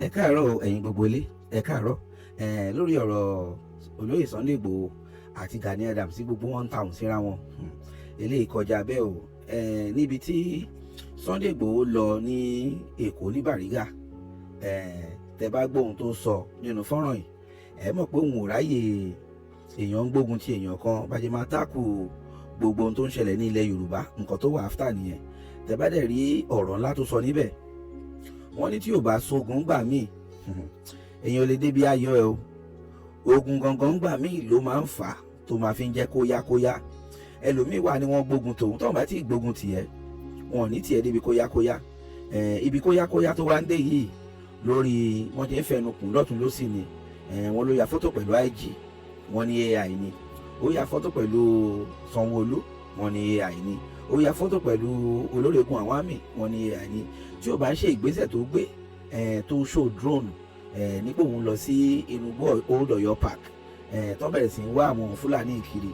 Ẹ káàárọ̀ ẹ̀yin gbogbo ilé, ẹ káàárọ̀ lórí ọ̀rọ̀ olóyè Sunday Igboho àti Gani Adams tí gbogbo wọn ń tàùn síra wọn. Eléyìí kọjá bẹ́ẹ̀ o. Níbi tí Sunday Igboho lọ ní Èkó ní Bàrígà, tẹ bá gbóhun tó sọ nínú fọ́nrán yìí, ẹ mọ̀ pé òun ò ráyè èèyàn ń gbógun ti èèyàn kan bá jẹ́ máa tákù gbogbo ohun tó ń ṣẹlẹ̀ ní ilẹ̀ Yorùbá. Nǹkan tó wà áfítà nìyẹn. Tẹ bá dẹ̀ rí ọ̀rọ̀ ńlá tó sọ níbẹ̀, wọ́n ní tí ò bá sógun gbà míì èèyàn lè débi ayọ̀ ẹ o. Ogun gangan gbà míì ló máa ń fà á tó máa fi ń jẹ́ kóyákóyá. Ẹlòmíì wà ní wọ́n gbógun tòun tó bá ti gbógun tiẹ̀, wọn ò ní tiẹ̀ débi kóyákóyá. Ibi kóyákóyá tó wá ń dé yìí lórí wọ́n ti ń fẹnukùn lọ́tún lósì ni. Wọ́n ló ya fọ́tò pẹ̀lú IG, wọ́n ní AI ni. Ó ya fọ́tò pẹ̀lú Sanwo Olu, wọ́n ní AI ni. Ó ya fọ́tò pẹ̀lú olóregun àwọn àmì, wọ́n ní AI ni. Tí ó bá ń ṣe ìgbésẹ̀ tó gbé tó show drone nípò òun lọ sí inú Old Ọ̀yọ́ Park tó bẹ̀rẹ̀ sí ń wá àwọn Fúlàní kiri.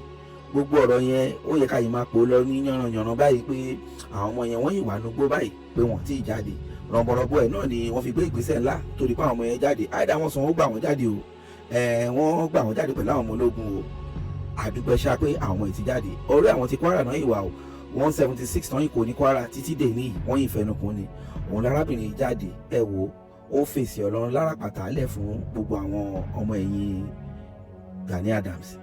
Gbogbo ọ̀rọ̀ yẹn ó yẹ káyìí máa pò lọ ní yànnàyànnà báyìí pé àwọn ọmọ yẹn wọ́n yìí wà nugbó báyìí pé wọ́n ti jáde. Rọ̀bọ̀rọ̀bọ̀ ẹ̀ náà ni wọ́n fi gbé ìgbésẹ̀ ńlá torí pé àwọn ọmọ yẹn jáde. Àìdá wọn sàn ó gbà wọ́n jáde o. Wọ́n gbà wọ́n jáde pẹ̀lú àwọn ọmọ ológun o. Àdúpẹ́ ṣá pé àwọn ẹ̀ ti jáde. Ọ̀rẹ́ àwọn ti Kwara náà ìwà o. 176 náà kò ní Kwara títí dé ní wọ́n yìí fẹnukun ni. Òun lárábìnrin jáde ẹ wo ó fèsì Ọlọ́run lára pàtàlẹ̀ fún gbogbo àwọn ọmọ ẹ̀yìn Gani Adams.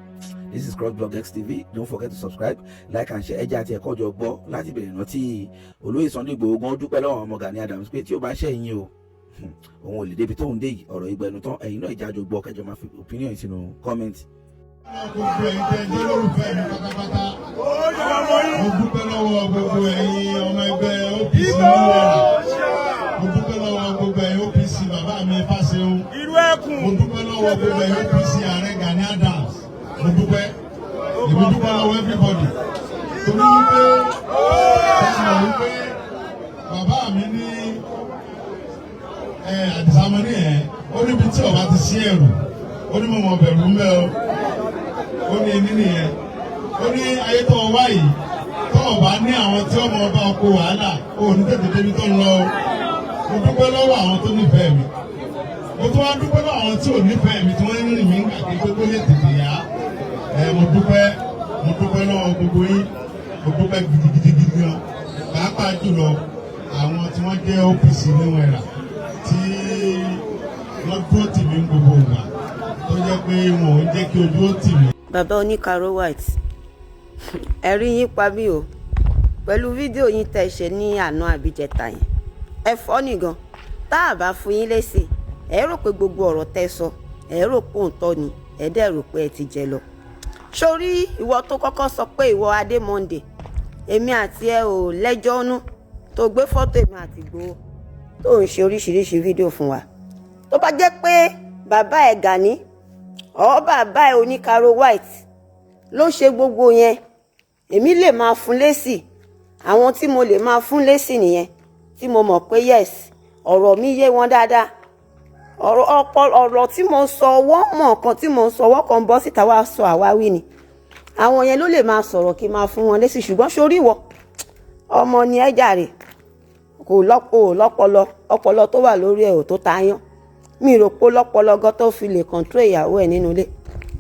This is CROSSBLOGXTV. Don't forget to subscribe, like and share. Ẹjẹ́ àti ẹ̀kọ́ jọ gbọ́ láti bẹ̀rẹ̀ náà tí olóyè Sunday Igboho gan dúpẹ́ lọ́wọ́ ọmọ Gani Adams pé tí ó bá ṣẹ̀yìn o òun ò lè débi tóun dé yìí. Ọ̀rọ̀ ìgbẹ́nu tán ẹ̀yin náà ìjájọ gbọ́ kẹjọ máa fi opinion sínú comment. Gbogbo ẹ̀yin tẹ́ jẹ́ lórúfẹ́ mi pátápátá. Mo dúpẹ́ lọ́wọ́ gbogbo ẹ̀yin ọmọ ẹgbẹ́ OPC nílẹ̀. Mo dúpẹ́ lọ́wọ́ gbogbo ẹ̀yin OPC bàbá mi Fáṣẹ̀hún. Mo dúpẹ́ lọ́wọ́ gbogbo ẹ̀yin OPC ààrẹ Gani Adams. Mo dúpẹ́. Èmi dúpẹ́ lọ́wọ́ everybody. Torí wípé ẹ̀sìn wípé bàbá mi ní àdìsámọ́ní ẹ̀ ó níbi tí ọba ti sí ẹ̀rù ó ní mo mọ̀ bẹ̀rù ń bẹ́ o. Ó ní ẹni nìyẹn. Ó ní ayé tó wá yìí tó o bá ní àwọn tí ọmọ ọba ọkọ wàhálà ó ní tètè débi tó ń lọ. Mo dúpẹ́ lọ́wọ́ àwọn tó nífẹ̀ẹ́ mi. Mo tún wá dúpẹ́ lọ́wọ́ àwọn tí ò nífẹ̀ẹ́ mi tí wọ́n ń rìn mí kàkiri pé lè tètè yá. Mo dúpẹ́ lọ́wọ́ gbogbo yín. Mo dúpẹ́ gidigidi gan. Pàápàá jùlọ àwọn tí wọ́n jẹ́ OPC níwọ̀n ẹ̀rà tí wọ́n dúró tì mí gbogbo ìgbà tó jẹ́ pé wọn ò jẹ́ kí ojú ó tì mí. Bàbá oníkàró white ẹ̀rí yín pa mí o pẹ̀lú fídíò yín tẹ́ ṣe ní àná àbíjẹta yẹn. Ẹ fọ́ nìgan tá a bá fún yín lésì ẹ rò pé gbogbo ọ̀rọ̀ tẹ́ sọ ẹ rò pé òǹtọ́ ni ẹ dẹ̀ rò pé ẹ ti jẹ lọ. Sórí ìwọ tó kọ́kọ́ sọ pé ìwọ Adé Monday èmi àti ẹ ò lẹ́jọ́ nú tó gbé fọ́tò èmi àti Igboho tó ń ṣe oríṣiríṣi fídíò fún wa. Tó bá jẹ́ pé bàbá ẹ Gani ọ bàbá ẹ oníkàró white ló ṣe gbogbo yẹn èmi lè máa fún lésì. Àwọn tí mo lè máa fún lésì nìyẹn tí mo mọ̀ pé yes ọ̀rọ̀ mi yé wọn dáadáa. Ọ̀rọ̀ tí mo sọ wọ́n mọ̀ nǹkan tí mo sọ wọ́n kan bọ́ síta wá sọ àwáwí ni. Àwọn yẹn ló lè máa sọ̀rọ̀ kí n máa fún wọn lésì ṣùgbọ́n sórí ìwọ ọmọ ni ẹ jàre kò lọ́pọlọ ọpọlọ tó wà lórí ẹ̀ ò tó tayán. Mi rò pé lọ́pọlọ gan tó fi lè control ìyàwó ẹ̀ nínú ilé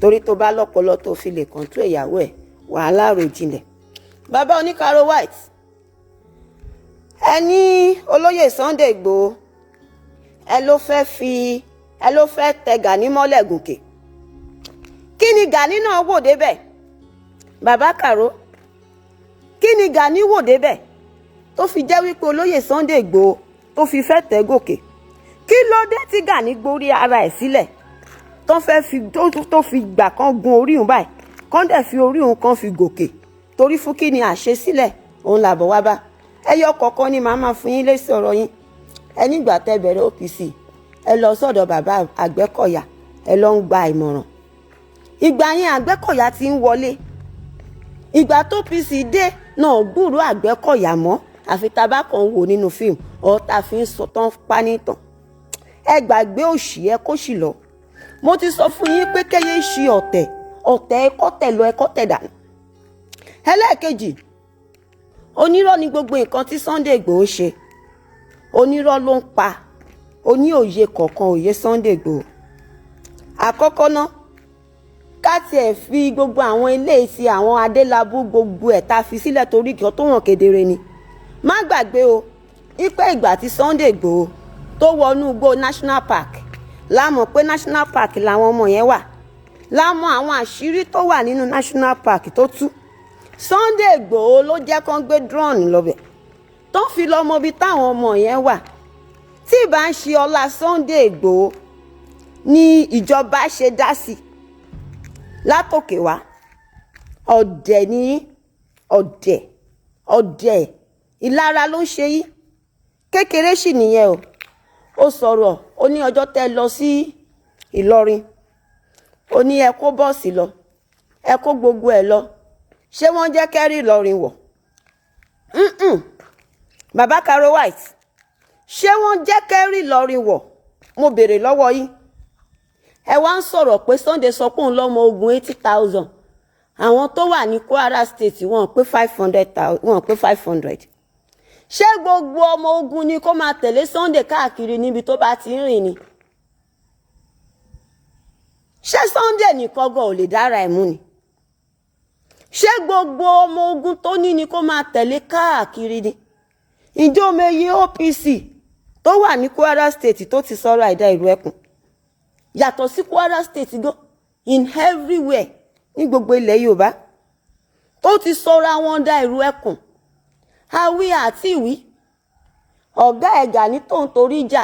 torí tó bá lọ́pọlọ tó fi lè control ìyàwó ẹ̀ wàhálà rò jinlẹ̀. Bàbá oníkàró white ẹ ní olóyè Sunday Igboho ẹ ló fẹ́ tẹ Gani mọ́lẹ̀ gòkè. Kí ni Gani náà wò débẹ̀ bàbá Kàró? Kí ni Gani wò débẹ̀ tó fi jẹ́ wípé olóyè Sunday Igboho tó fi fẹ́ tẹ gòkè? Kí ló dé tí Gani gbórí ara ẹ̀ sílẹ̀ tó fi gbà kan gun orí òun báyìí kán dẹ̀ fi orí òun kan fi gòkè torí fún kí ni àṣesílẹ̀ òun làbọ̀ wá bá. Ẹyọ kọ̀ọ̀kan ni màá máa fún yín lésì ọ̀rọ̀ yín. Ẹ nígbà tẹ́ bẹ̀rẹ̀ OPC ẹ lọ sọ́dọ̀ bàbá Àgbẹ̀kọ̀yà ẹ lọ ń gba ìmọ̀ràn. Ìgbà yẹn Àgbẹ̀kọ̀yà ti ń wọlé. Ìgbà tó OPC dé náà gbúròó Àgbẹ̀kọ̀yà mọ́ àfi tabá kan wò nínú fíìmù ọ̀tá fi ń sọ tán pánítàn. Ẹ gbàgbé òṣì ẹ kó sì lọ. Mo ti sọ fún yín pé kẹ́yẹ́ ṣe ọ̀tẹ̀ ẹ̀kọ́ tẹ̀ lọ ẹ̀kọ́ tẹ̀ dànù. Ẹlẹ́ẹ̀kejì onírọ́ ni gbogbo nǹkan tí Sunday Igboho ṣe. Onírọ́ ló ń pa ó ní òye kọ̀ọ̀kan òye Sunday Igboho. Àkọ́kọ́ náà ká tiẹ̀ fi gbogbo àwọn ilé tí àwọn adélábù gbogbo ẹ̀ tá fi sílẹ̀ torí kí ọ tó hàn kedere ni. Má gbàgbé o ipe ìgbà tí Sunday Igboho tó wọnú igbó national park la mọ̀ pé national park làwọn ọmọ yẹn wà, la mọ̀ àwọn àṣírí tó wà nínú national park tó tú. Sunday Igboho ló jẹ́ kán gbé drone lọ́bẹ̀ tó fi lọ mọ ibi táwọn ọmọ yẹn wà. Tí ìbá ń ṣe ọlá Sunday Igboho ni ìjọba ṣe dá sí látòkè wá. Ọ̀dẹ̀ ni ọ̀dẹ̀ ìlara ló ń ṣe yí. Kékeré sì nìyẹn o. Ó sọ̀rọ̀ ó ní ọjọ́ tẹ́ lọ sí Ìlọrin, ó ní ẹ kó bọ́ọ̀sì lọ, ẹ kó gbogbo ẹ̀ lọ, ṣé wọ́n jẹ́ kẹ́rí Ìlọrin wọ̀? Bàbá Caro White, ṣé wọ́n jẹ́ kẹ́rí Ìlọrin wọ̀? Mo béèrè lọ́wọ́ yín. Ẹ wá ń sọ̀rọ̀ pé Sunday sọ pé òun lọ́mọ ogun 80,000. Àwọn tó wà ní Kwara State wọ́n pé 500,000, wọ́n pé 500. Ṣé gbogbo ọmọ ogun ni kó máa tẹ̀lé Sunday káàkiri níbi tó bá ti ń rìn ni? Ṣé Sunday nìkan gan ò lè dára ẹ̀ mú ni? Ṣé gbogbo ọmọ ogun tó ní ni kó máa tẹ̀lé káàkiri ni? Ǹjẹ́ omeye OPC tó wà ní Kwara State tó ti sọ̀rọ̀ àìdá ìlú ẹkùn yàtọ̀ sí Kwara State gan in everywhere ní gbogbo ilẹ̀ Yorùbá tó ti sọ̀rọ̀ àwọn dá ìlú ẹkùn? Àwí àti ìwí ọ̀gá ẹ̀gà ní tóun torí jà.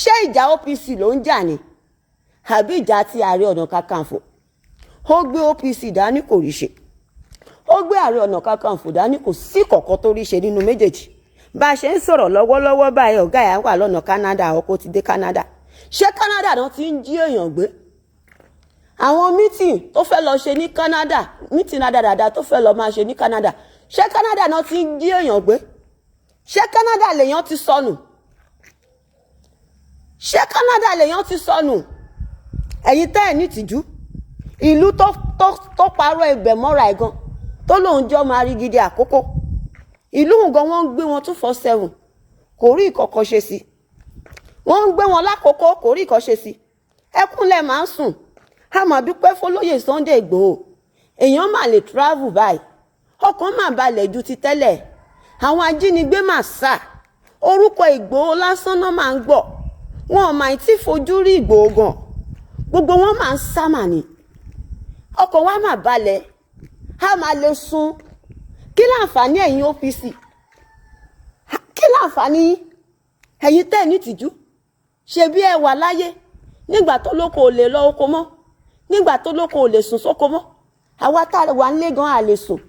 Ṣé ìjà OPC ló ń jà ni àbí ìjà ti Ààrẹ Ọ̀nà Kakanfò? Ó gbé OPC dání kò rí ṣe, ó gbé Ààrẹ Ọ̀nà Kakanfò dání kò sí kọ̀ọ̀kan tó rí ṣe nínú méjèèjì. Bá a ṣe ń sọ̀rọ̀ lọ́wọ́lọ́wọ́ báyìí ọ̀gá ẹ̀ wà lọ́nà Canada, ọkọ̀ ti dé Canada. Ṣé Canada náà ti ń jí èèyàn gbé? Àwọn mítìn tó fẹ́ lọ ṣe ní Canada, mítìn dáadáa tó fẹ́ lọ máa ṣe ní Canada, ṣé Canada náà ti ń jí èèyàn gbé? Ṣé Canada lèèyàn ti sọnù? Ṣé Canada lèèyàn ti sọnù? Ẹ̀yin tẹ́ ẹ̀ ní tìjú. Ìlú tó parọ́ ibẹ̀ mọ́ra ẹ̀ gan tó lóun jọ máa rí gidi àkókò. Ìlú gan wọ́n ń gbé wọn 247 kò rí ìkọ̀kọ̀ ṣe sí. Wọ́n ń gbé wọn lákòókò kò rí ìkọ̀ ṣe sí. Ẹkúnlẹ̀ máa ń sùn. A máa dúpẹ́ fólóyè Sunday Igboho. Èèyàn máa lè travel báyìí. Ọkàn máa balẹ̀ ju ti tẹ́lẹ̀. Àwọn ajínigbé máa sá. Orúkọ Igboho lásán náà máa ń gbọ́. Wọn ò máa tí fojú rí Igboho gan. Gbogbo wọn máa ń sá mà ní. Ọkàn wa máa balẹ̀. A máa lè sùn. Kí láǹfààní ẹ̀yin OPC? Kí láǹfààní yín? Ẹ̀yin tẹ́ ní tìjú. Ṣé bí ẹ wà láyé nígbà tó lóko ò lè lọ oko mọ́, nígbà tó lóko ò lè sùn sóko mọ́. Àwa tá wà nílé gan a lè sùn.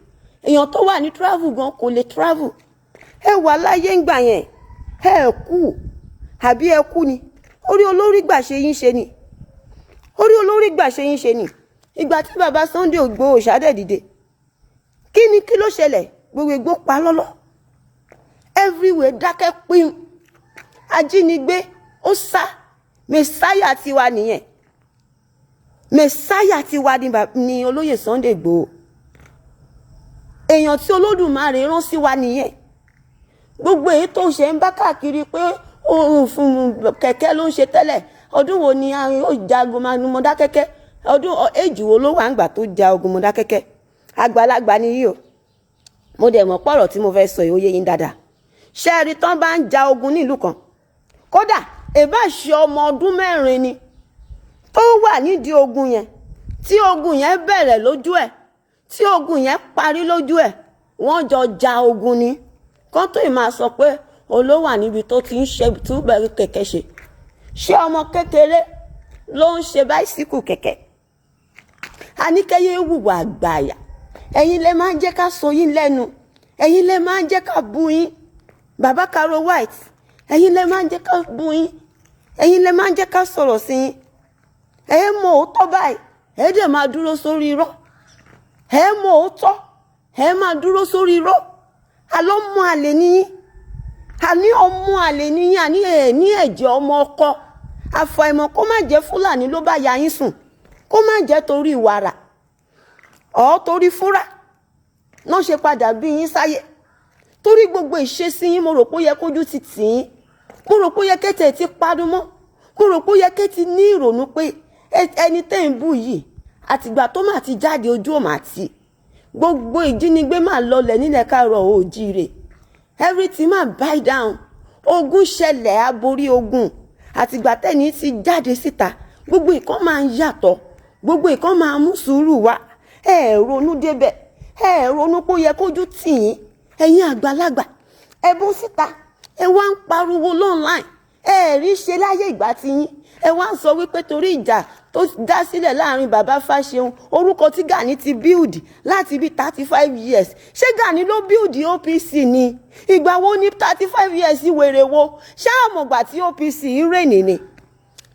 Èèyàn tó wà ní travel gan kò lè travel. Ẹ wà láyé ńgbà yẹn. Ẹ kú àbí ẹ kú ni? Orí olórí gbà ṣe yín ṣe ni. Orí olórí gbà ṣe yín ṣe ni. Ìgbà tí bàbá Sunday Igboho ṣàdé dìde. Kí ló ṣẹlẹ̀? Gbogbo Igbó pa lọ́lọ́. Everywhere dákẹ́ pín. Ajínigbé ó sá. Mẹ̀sáyà tiwa nìyẹn. Mẹ̀sáyà tiwa ni olóyè Sunday Igboho. Èèyàn tí Olódùmarè rán sí wa nìyẹn. Gbogbo èyí tó ń ṣe ń bá káàkiri pé òun fún kẹ̀kẹ́ ló ń ṣe tẹ́lẹ̀. Ọdún wo ni ó jagun Mọdákẹ́kẹ́? Ọdún èjì wo ló wà ńgbà tó ja ogun Mọdákẹ́kẹ́? Àgbàlagbà ni yìí o. Mo dẹ̀ mọ̀ pọ̀rọ̀ tí mo fẹ́ sọ yóò yé yín dáadáa. Ṣé ẹ rí tán bá ń ja ogun nílùú kan? Kódà èbá ṣe ọmọ ọdún 4 ni tó wà nídìí ogun yẹn. Tí ogun yẹn bẹ̀rẹ̀ lójú ẹ̀, tí ogun yẹn parí lójú ẹ̀, wọ́n jọ ja ogun ni. Kán tó ì máa sọ pé olówà níbi tó ti ń ṣe túbẹ̀rù kẹ̀kẹ́ ṣe. Ṣé ọmọ kékeré ló ń ṣe báísíkù kẹ̀kẹ́? Àníkẹ́yẹ wùwà àgbàyà. Ẹ̀yin lẹ máa ń jẹ́ ká sọ yín lẹ́nu. Ẹ̀yin lẹ máa ń jẹ́ ká bú yín. Bàbá Caro White, ẹ̀yin lẹ máa ń jẹ́ ká bú yín. Ẹ̀yin lẹ máa ń jẹ́ ká sọ̀rọ̀ sí yín. Ẹ mọ̀ òótọ́ báyìí, ẹ dẹ̀ máa dúró sórí irọ́. Ẹ mọ̀ òótọ́, ẹ máa dúró sórí irọ́. Àlọ́ mọ àlè ní yín. Àní ọmọ àlè ní yín, àní ní ẹ̀jẹ̀ ọmọ ọkọ. Àfàìmọ̀ kó má jẹ́ Fúlàní ló bá ya yín sùn. Kó má jẹ́ torí wàrà. Torí fúrà. Náà ṣe padà bí yín sáyé. Torí gbogbo ìṣesí yín mo rò pé ó yẹ kójú ti tì yín. mo rò pé ó yẹ kẹ́tẹ̀ ti padùn mọ́, mo rò pé ó yẹ kẹ́ ti ní ìrònú pé ẹni tẹ́ ń bú yìí àtìgbà tó máa ti jáde ojú ò máa ti gbogbo ìjínigbé máa lọlẹ̀ nílẹ̀ káàárọ̀ oòjíire, everything máa buy down, ogun ṣẹlẹ̀ aborí ogun àtìgbà tẹ́ni ti jáde síta gbogbo nǹkan máa ń yàtọ̀, gbogbo nǹkan máa mú sùúrù wá. Ẹ ronú débẹ̀, ẹ ronú pé ó yẹ kójú tì yín, ẹ̀yin àgbàlagbà ẹ bọ́ síta ẹ wá ń pariwo online, ẹ rí ṣe láyé ìgbà tí yín, ẹ wá ń sọ wípé torí ìjà tó dá sílẹ̀ láàrin bàbá Fáṣẹ̀hùn, orúkọ tí Gani ti build láti bí 35 years, ṣé Gani ló build OPC ni? Ìgbà wo ni 35 years wèrè wo? Ṣáà mọ̀gbà tí OPC ń rènì ni?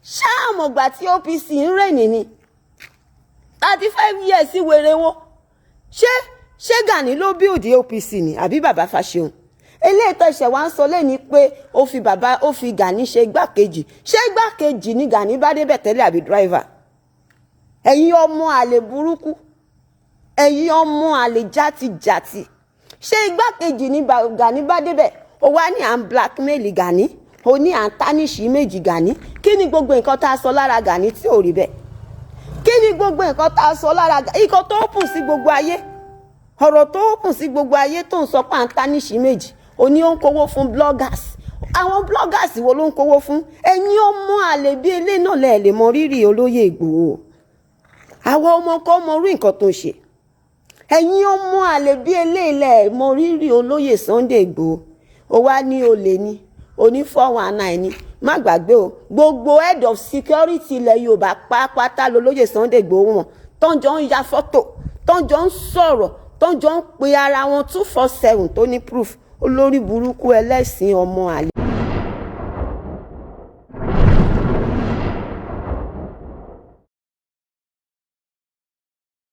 Ṣáà mọ̀gbà tí OPC ń rènì ni? 35 years wèrè wo? Ṣé Gani ló build OPC ni àbí bàbá Fáṣẹ̀hùn? Eléyìí tó ṣẹ̀ wá ń sọ lẹ́ni pé ó fi Gani ṣe igbákejì, ṣé igbákejì ni Gani bá débẹ̀ tẹ́lẹ̀ àbí driver? Ẹ̀yin ọmọ àlè burúkú, ẹ̀yin ọmọ àlè játijàti, ṣé igbákejì ni Gani bá débẹ̀? Ó wá ní à ń blackmail Gani, ó ní à ń tánìṣì méjì Gani. Kí ni gbogbo nǹkan tá a sọ lára Gani tí ò rí bẹ́ẹ̀? Kí ni gbogbo nǹkan tá a sọ lára Gani? Ikọ̀ tó kùn sí gbogbo ayé, ọ̀rọ̀ tó kùn sí gbogbo ayé tó ń sọ pé à ń tánìṣì méjì, ó ní ó ń kówó fún bloggers. Àwọn bloggers wo ló ń kówó fún? Ẹ̀yin ọmọ àlè bí ilé náà lè mọ rírì olóyè Ìgbòho. Àwọn ọmọ kan mọ orí nǹkan tó ń ṣe. Ẹ̀yin ọmọ àlè bí ilé ilẹ̀ mọ rírì olóyè Sunday Ìgbòho. Ó wá ní olè ni, oní 419 ni. Má gbàgbé o, gbogbo head of security ilẹ̀ Yorùbá pátápátá lolóyè Sunday Ìgbòho wọn. Tọ́njọ́ ń ya fọ́tò, tọ́njọ́ ń sọ̀rọ̀, tọ́njọ́ ń pe ara wọn 247 tó ní proof. Olórí burúkú ẹlẹ́sìn ọmọ àlè.